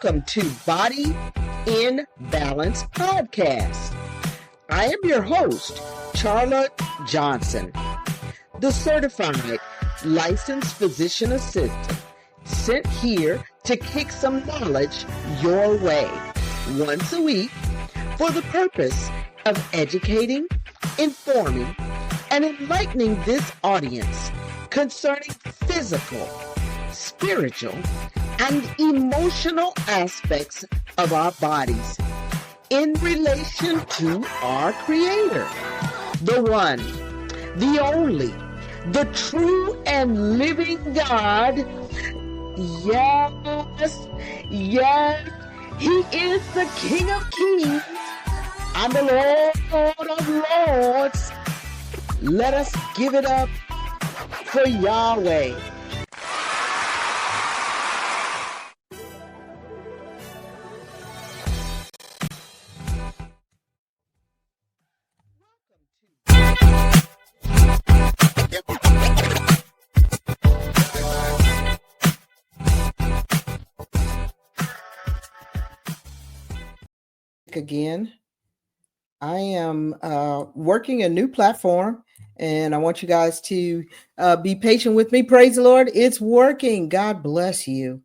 Welcome to Body in Balance Podcast. I am your host, Charlotte Johnson, the certified licensed physician assistant, sent here to kick some knowledge your way once a week for the purpose of educating, informing, and enlightening this audience concerning physical, spiritual, and emotional aspects of our bodies in relation to our Creator, the one, the only, the true and living God. Yes, yes, He is the King of Kings and the Lord of Lords. Let us give it up for Yahweh. Again, I am working a new platform, and I want you guys to be patient with me. Praise the Lord, it's working. God bless you.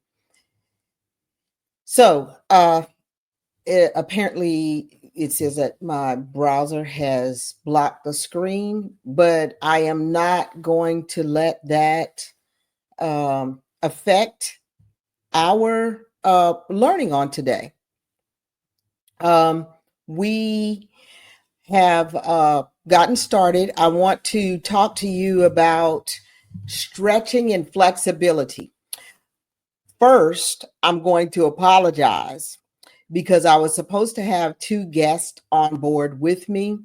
So apparently it says that my browser has blocked the screen, but I am not going to let that affect our learning on today. We have gotten started. I want to talk to you about stretching and flexibility. First, I'm going to apologize because I was supposed to have two guests on board with me,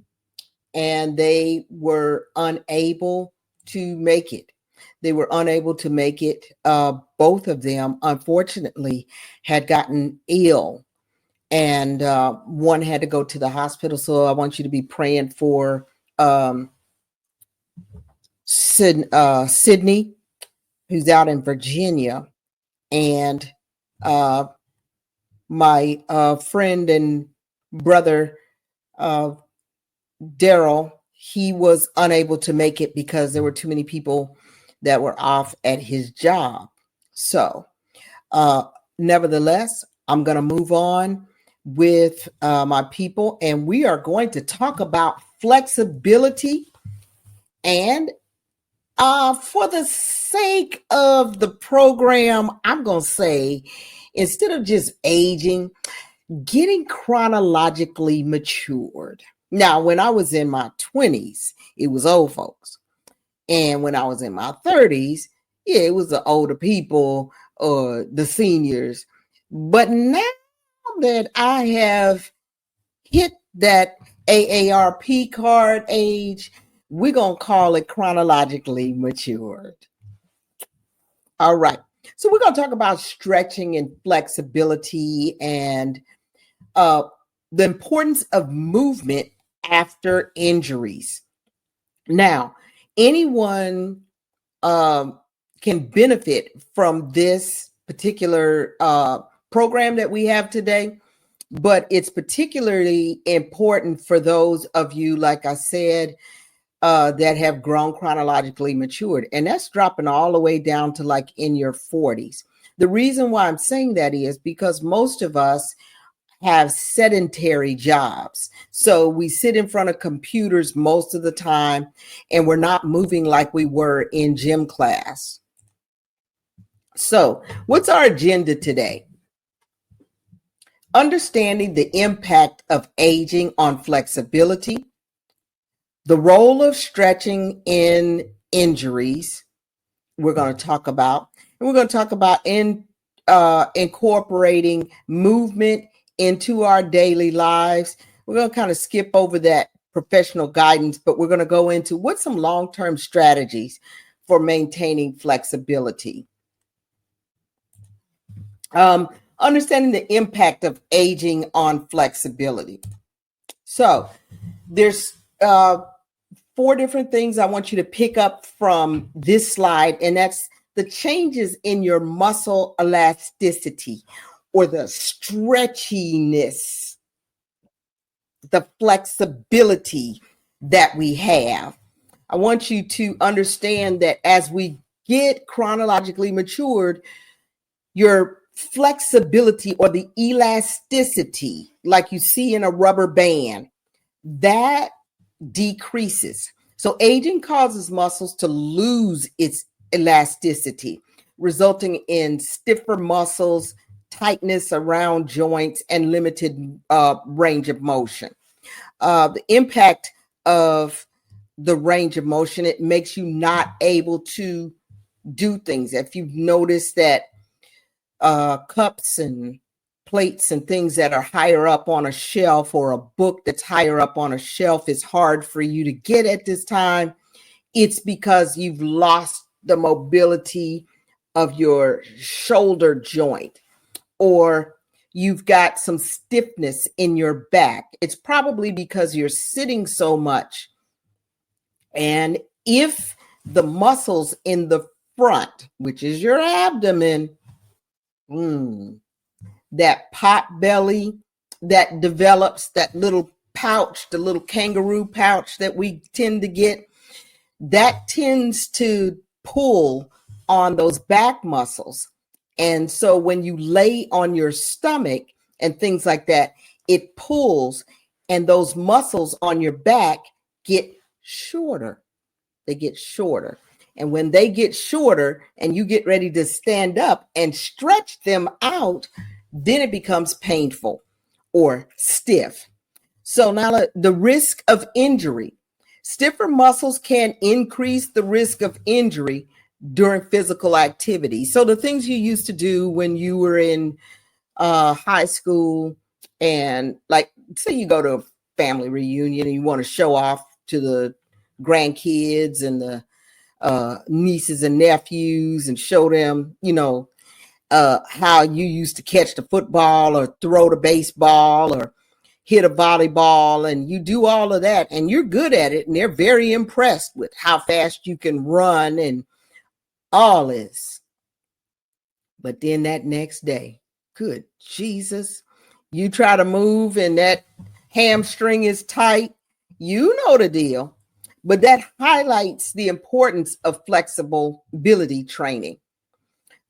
and they were unable to make it. Both of them, unfortunately, had gotten ill, and one had to go to the hospital. So I want you to be praying for Sydney, who's out in Virginia, and my friend and brother, Daryl. He was unable to make it because there were too many people that were off at his job. So nevertheless, I'm going to move on with my people, and we are going to talk about flexibility. And for the sake of the program, I'm going to say, instead of just aging, getting chronologically matured. Now, when I was in my 20s, it was old folks. And when I was in my 30s, it was the older people or the seniors. But now that I have hit that AARP card age, we're going to call it chronologically matured. All right. So we're going to talk about stretching and flexibility and the importance of movement after injuries. Now, anyone can benefit from this particular program that we have today, but it's particularly important for those of you, like I said, that have grown chronologically matured, and that's dropping all the way down to like in your 40s. The reason why I'm saying that is because most of us have sedentary jobs. So we sit in front of computers most of the time, and we're not moving like we were in gym class. So what's our agenda today? Understanding the impact of aging on flexibility, the role of stretching in injuries, we're going to talk about, and we're going to talk about incorporating movement into our daily lives. We're going to kind of skip over that professional guidance, but we're going to go into what's some long-term strategies for maintaining flexibility. Understanding the impact of aging on flexibility. So there's 4 different things I want you to pick up from this slide, and that's the changes in your muscle elasticity. or the stretchiness, the flexibility that we have. I want you to understand that as we get chronologically matured, your flexibility or the elasticity, like you see in a rubber band, that decreases. So aging causes muscles to lose its elasticity, resulting in stiffer muscles, tightness around joints, and limited range of motion. The impact of the range of motion, it makes you not able to do things. If you've noticed that cups and plates and things that are higher up on a shelf, or a book that's higher up on a shelf, is hard for you to get at this time, it's because you've lost the mobility of your shoulder joint, or you've got some stiffness in your back. It's probably because you're sitting so much. And if the muscles in the front, which is your abdomen, that pot belly that develops, that little pouch, the little kangaroo pouch that we tend to get, that tends to pull on those back muscles. And so when you lay on your stomach and things like that, it pulls, and those muscles on your back get shorter. They get shorter. And when they get shorter and you get ready to stand up and stretch them out, then it becomes painful or stiff. So now the risk of injury. Stiffer muscles can increase the risk of injury during physical activity. So the things you used to do when you were in high school, and like, say you go to a family reunion and you want to show off to the grandkids and the nieces and nephews and show them, how you used to catch the football or throw the baseball or hit a volleyball, and you do all of that and you're good at it, and they're very impressed with how fast you can run and all this. But then that next day, good Jesus, you try to move and that hamstring is tight. You know the deal. But that highlights the importance of flexibility training.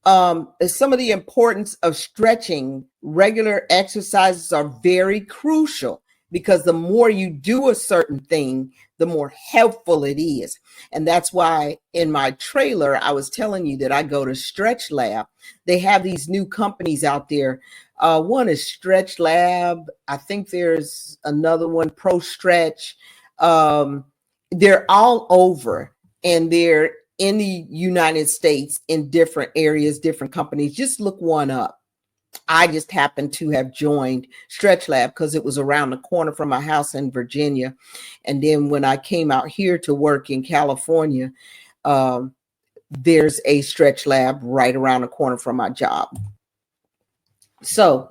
Some of the importance of stretching. Regular exercises are very crucial, because the more you do a certain thing, the more helpful it is. And that's why in my trailer, I was telling you that I go to Stretch Lab. They have these new companies out there. One is Stretch Lab. I think there's another one, Pro Stretch. They're all over, and they're in the United States in different areas, different companies. Just look one up. I just happened to have joined Stretch Lab because it was around the corner from my house in Virginia. And then when I came out here to work in California, there's a Stretch Lab right around the corner from my job. So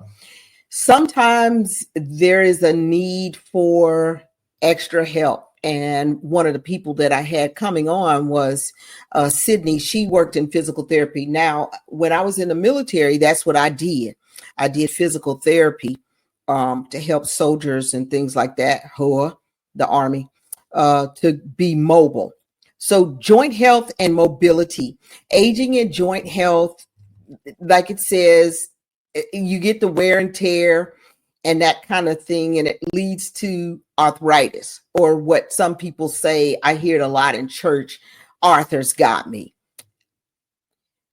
sometimes there is a need for extra help. And one of the people that I had coming on was Sydney. She worked in physical therapy. Now, when I was in the military, that's what I did. I did physical therapy to help soldiers and things like that, the Army, to be mobile. So joint health and mobility, aging and joint health, like it says, you get the wear and tear and that kind of thing, and it leads to arthritis, or what some people say, I hear it a lot in church, Arthur's got me.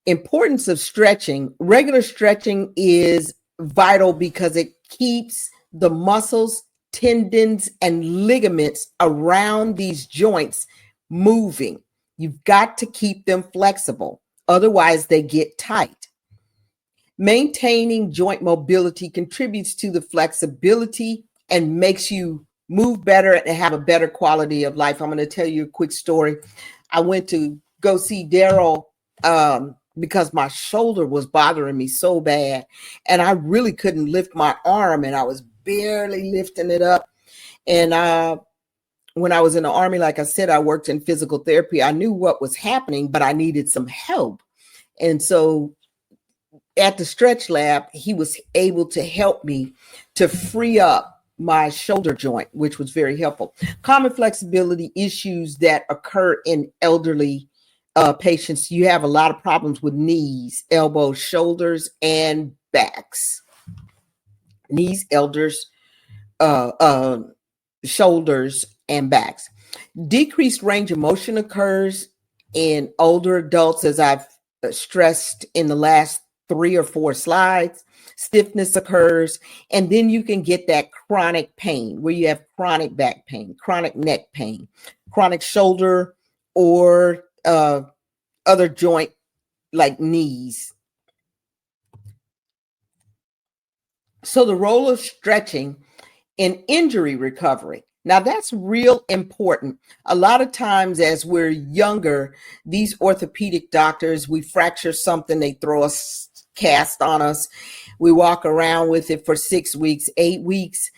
Importance of stretching. Regular stretching is vital because it keeps the muscles, tendons, and ligaments around these joints moving. You've got to keep them flexible, otherwise they get tight. Maintaining joint mobility contributes to the flexibility and makes you move better and have a better quality of life. I'm going to tell you a quick story. I went to go see Daryl because my shoulder was bothering me so bad, and I really couldn't lift my arm, and I was barely lifting it up. And when I was in the Army, like I said, I worked in physical therapy. I knew what was happening, but I needed some help. And so at the stretch lab, he was able to help me to free up my shoulder joint, which was very helpful. Common flexibility issues that occur in elderly patients. You have a lot of problems with knees, elbows, shoulders, and backs. Knees, elders, shoulders, and backs. Decreased range of motion occurs in older adults, as I've stressed in the last 3 or 4 slides. Stiffness occurs, and then you can get that chronic pain where you have chronic back pain, chronic neck pain, chronic shoulder, or other joint like knees. So the role of stretching in injury recovery. Now that's real important. A lot of times as we're younger, these orthopedic doctors, we fracture something, they throw a cast on us. We walk around with it for 6 weeks, 8 weeks,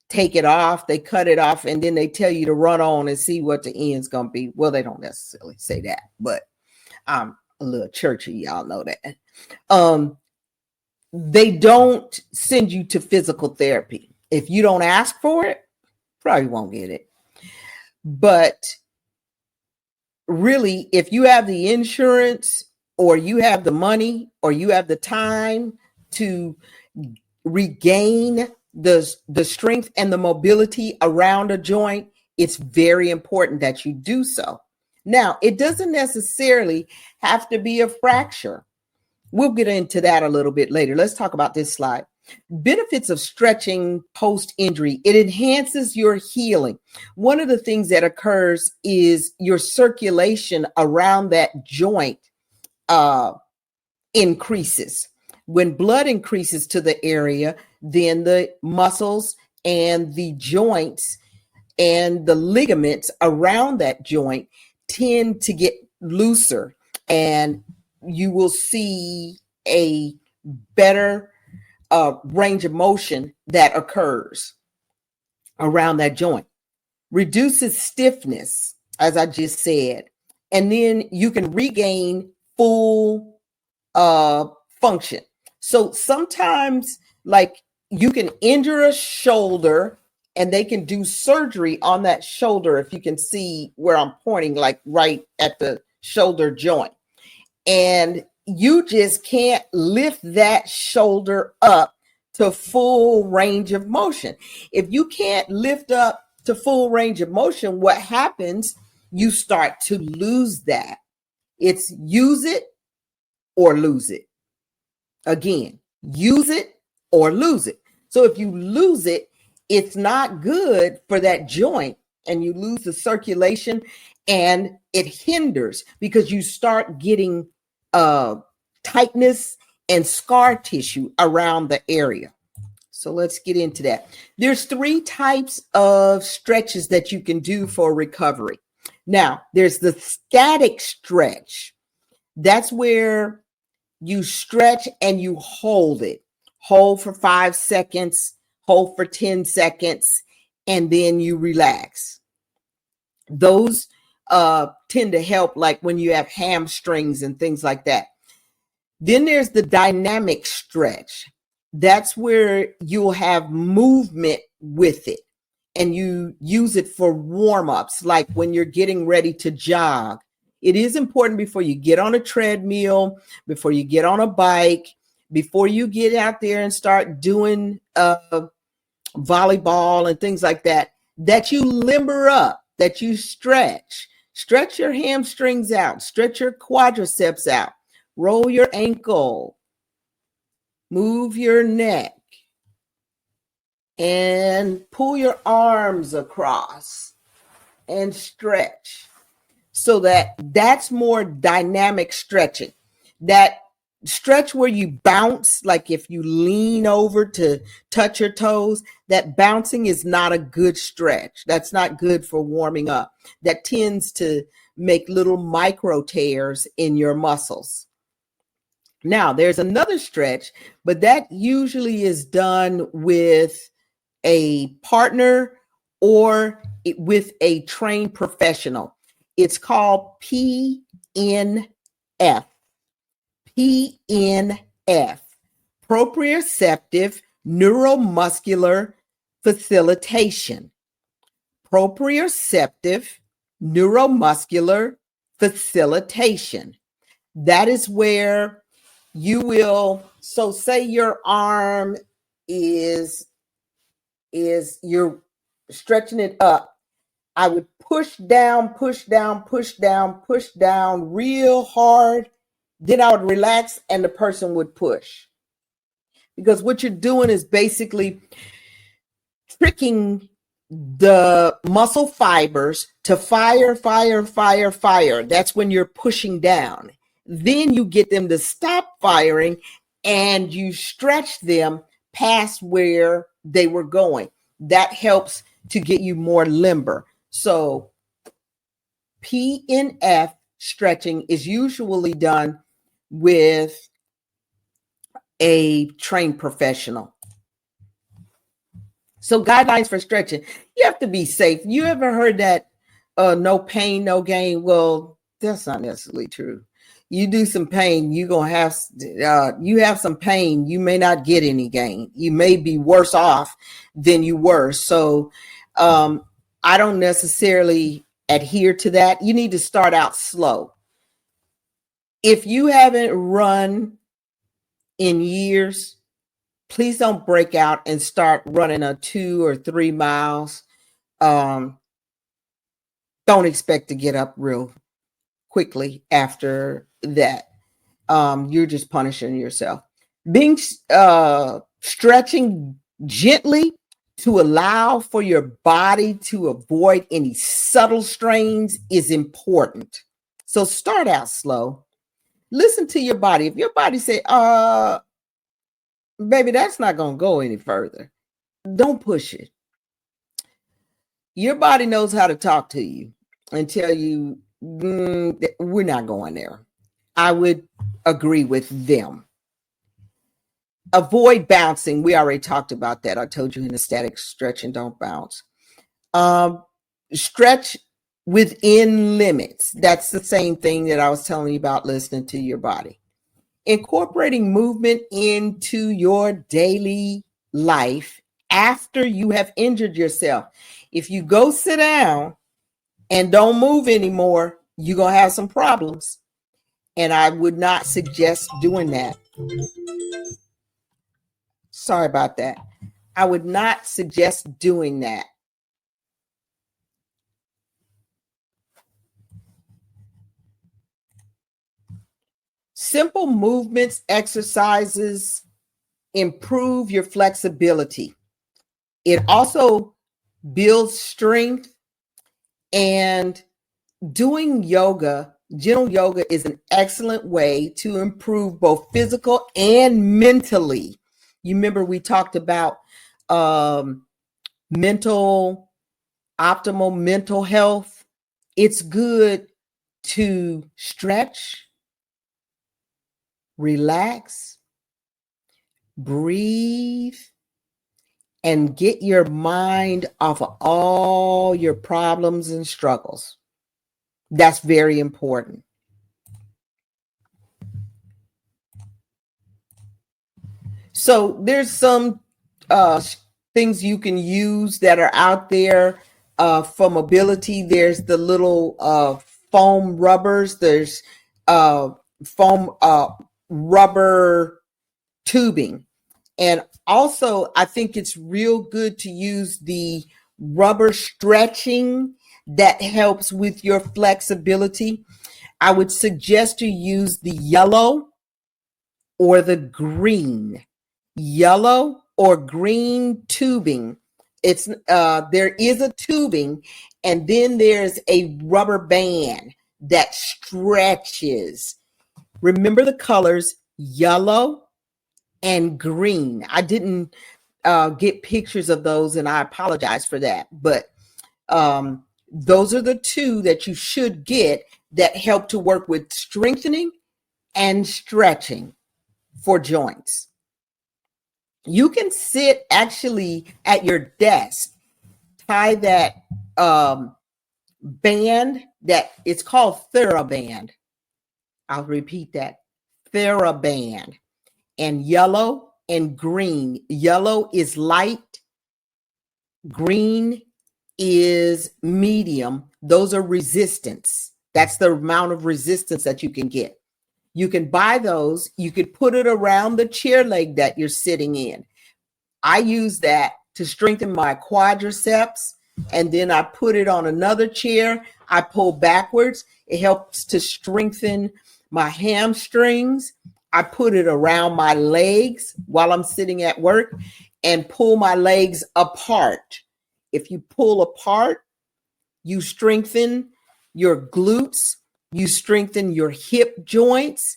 take it off, they cut it off, and then they tell you to run on and see what the end's going to be. Well, they don't necessarily say that, but I'm a little churchy, y'all know that. They don't send you to physical therapy. If you don't ask for it, probably won't get it. But really, if you have the insurance or you have the money or you have the time to regain the strength and the mobility around a joint, it's very important that you do so. Now, it doesn't necessarily have to be a fracture. We'll get into that a little bit later. Let's talk about this slide. Benefits of stretching post-injury. It enhances your healing. One of the things that occurs is your circulation around that joint increases. When blood increases to the area, then the muscles and the joints and the ligaments around that joint tend to get looser, and you will see a better range of motion that occurs around that joint. Reduces stiffness, as I just said, and then you can regain full function. So sometimes, like, you can injure a shoulder and they can do surgery on that shoulder, if you can see where I'm pointing, like right at the shoulder joint. And you just can't lift that shoulder up to full range of motion. If you can't lift up to full range of motion, what happens? You start to lose that. It's use it or lose it. Again, use it or lose it. So if you lose it, it's not good for that joint, and you lose the circulation, and it hinders because you start getting tightness and scar tissue around the area. So let's get into that. There's 3 types of stretches that you can do for recovery. Now, there's the static stretch. That's where you stretch and you hold it. Hold for 5 seconds, hold for 10 seconds, and then you relax. Those tend to help, like when you have hamstrings and things like that. Then there's the dynamic stretch. That's where you'll have movement with it, and you use it for warm-ups, like when you're getting ready to jog. It is important before you get on a treadmill, before you get on a bike, before you get out there and start doing volleyball and things like that, that you limber up, that you stretch your hamstrings out, stretch your quadriceps out, roll your ankle, move your neck, and pull your arms across and stretch. So that's more dynamic stretching. That stretch where you bounce, like if you lean over to touch your toes, that bouncing is not a good stretch. That's not good for warming up. That tends to make little micro tears in your muscles. Now, there's another stretch, but that usually is done with a partner or with a trained professional. It's called PNF. PNF. proprioceptive neuromuscular facilitation. Proprioceptive neuromuscular facilitation. That is where you will, so say your arm is you're stretching it up. I would push down, push down, push down, push down real hard. Then I would relax and the person would push. Because what you're doing is basically tricking the muscle fibers to fire, fire, fire, fire. That's when you're pushing down. Then you get them to stop firing and you stretch them past where they were going. That helps to get you more limber. So PNF stretching is usually done with a trained professional. So guidelines for stretching, you have to be safe. You ever heard that no pain, no gain? Well, that's not necessarily true. You do some pain, you're going to have, you have some pain, you may not get any gain. You may be worse off than you were. So I don't necessarily adhere to that. You need to start out slow. If you haven't run in years, please don't break out and start running a 2 or 3 miles. Don't expect to get up real quickly after that. You're just punishing yourself. Being stretching gently to allow for your body to avoid any subtle strains is important. So start out slow. Listen to your body. If your body say, baby, that's not going to go any further, don't push it. Your body knows how to talk to you and tell you, we're not going there. I would agree with them. Avoid bouncing. We already talked about that. I told you in a static stretching, don't bounce. Stretch within limits. That's the same thing that I was telling you about, listening to your body. Incorporating movement into your daily life after you have injured yourself. If you go sit down and don't move anymore, you're going to have some problems. And I would not suggest doing that. Sorry about that. I would not suggest doing that. Simple movements, exercises improve your flexibility. It also builds strength, and doing yoga, gentle yoga, is an excellent way to improve both physical and mentally. You remember we talked about optimal mental health. It's good to stretch, relax, breathe, and get your mind off of all your problems and struggles. That's very important. So there's some things you can use that are out there for mobility. There's the little foam rubbers. There's foam rubber tubing. And also, I think it's real good to use the rubber stretching that helps with your flexibility. I would suggest you use the yellow or the green. Yellow or green tubing. It's there is a tubing, and then there's a rubber band that stretches. Remember the colors yellow and green. I didn't get pictures of those, and I apologize for that. But those are the two that you should get that help to work with strengthening and stretching for joints. You can sit actually at your desk, tie that band that it's called TheraBand. I'll repeat that, TheraBand. And yellow and green. Yellow is light, green is medium. Those are resistance. That's the amount of resistance that you can get. You can buy those. You could put it around the chair leg that you're sitting in. I use that to strengthen my quadriceps, and then I put it on another chair. I pull backwards. It helps to strengthen my hamstrings. I put it around my legs while I'm sitting at work and pull my legs apart. If you pull apart, you strengthen your glutes, you strengthen your hip joints.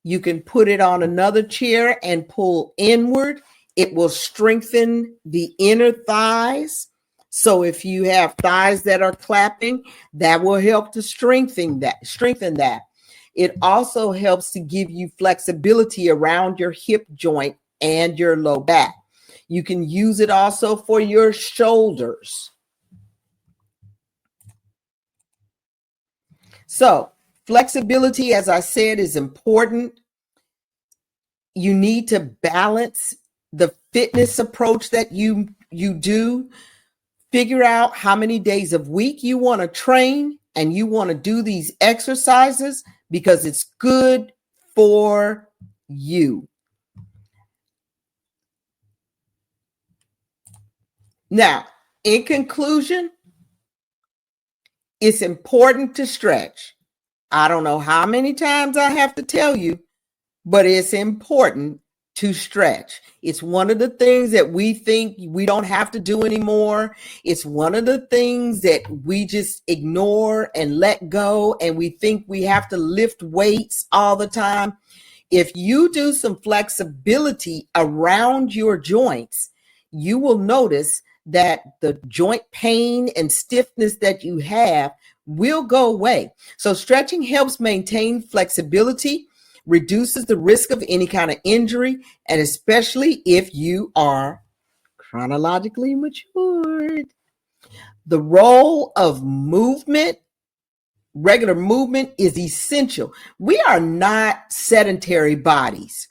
You can put it on another chair and pull inward. It will strengthen the inner thighs. So if you have thighs that are clapping, that will help to strengthen that. It also helps to give you flexibility around your hip joint and your low back. You can use it also for your shoulders. So flexibility, as I said, is important. You need to balance the fitness approach that you do. Figure out how many days a week you want to train and you want to do these exercises because it's good for you. Now, in conclusion, it's important to stretch. I don't know how many times I have to tell you, but it's important to stretch. It's one of the things that we think we don't have to do anymore. It's one of the things that we just ignore and let go, and we think we have to lift weights all the time. If you do some flexibility around your joints, you will notice that the joint pain and stiffness that you have will go away. So stretching helps maintain flexibility, reduces the risk of any kind of injury, and especially if you are chronologically matured. The role of movement, regular movement, is essential. We are not sedentary bodies.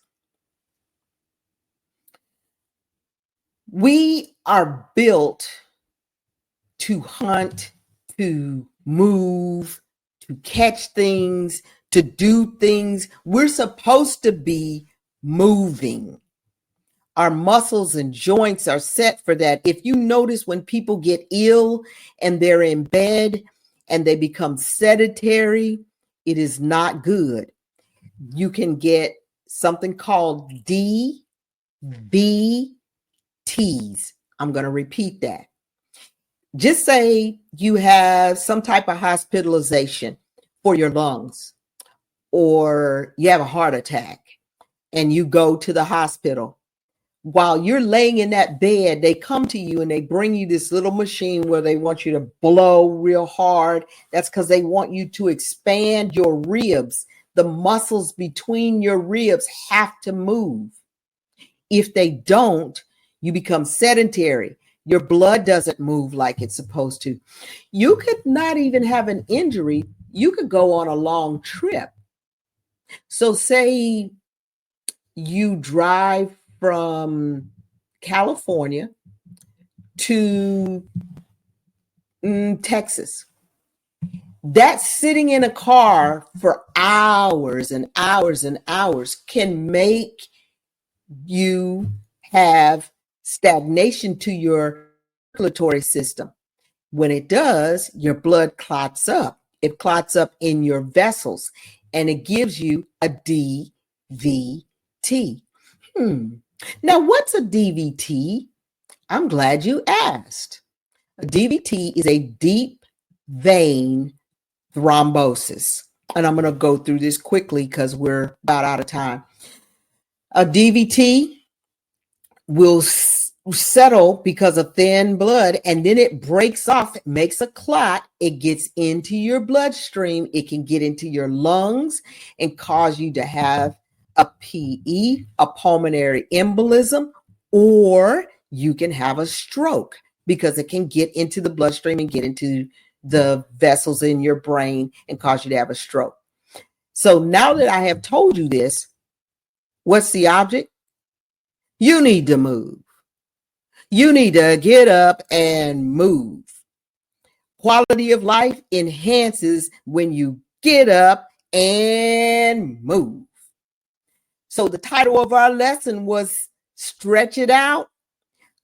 We are built to hunt, to move, to catch things, to do things. We're supposed to be moving. Our muscles and joints are set for that. If you notice when people get ill and they're in bed and they become sedentary, it is not good. You can get something called DVTs. I'm going to repeat that. Just say you have some type of hospitalization for your lungs, or you have a heart attack and you go to the hospital. While you're laying in that bed, they come to you and they bring you this little machine where they want you to blow real hard. That's because they want you to expand your ribs. The muscles between your ribs have to move. If they don't, you become sedentary. Your blood doesn't move like it's supposed to. You could not even have an injury. You could go on a long trip. So say you drive from California to Texas. That's sitting in a car for hours and hours and hours can make you have stagnation to your circulatory system. When it does, your blood clots up. It clots up in your vessels and it gives you a DVT. Now, what's a DVT? I'm glad you asked. A DVT is a deep vein thrombosis. And I'm going to go through this quickly because we're about out of time. A DVT will settle because of thin blood, and then it breaks off, it makes a clot, it gets into your bloodstream, it can get into your lungs and cause you to have a PE, a pulmonary embolism, or you can have a stroke because it can get into the bloodstream and get into the vessels in your brain and cause you to have a stroke. So now that I have told you this, what's the object? You need to move. You need to get up and move. Quality of life enhances when you get up and move. So the title of our lesson was Stretch It Out.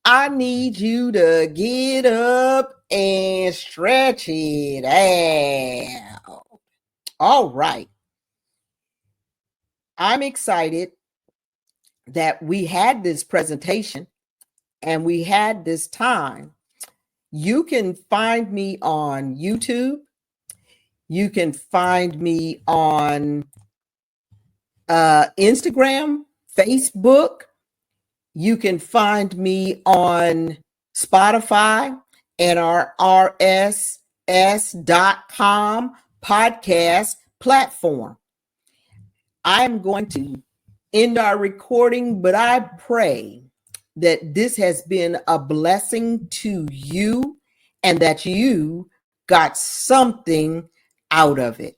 I need you to get up and stretch it out. All right. I'm excited that we had this presentation and we had this time. You can find me on YouTube. You can find me on Instagram, Facebook. You can find me on Spotify and our RSS.com podcast platform. I'm going to end our recording, but I pray that this has been a blessing to you and that you got something out of it.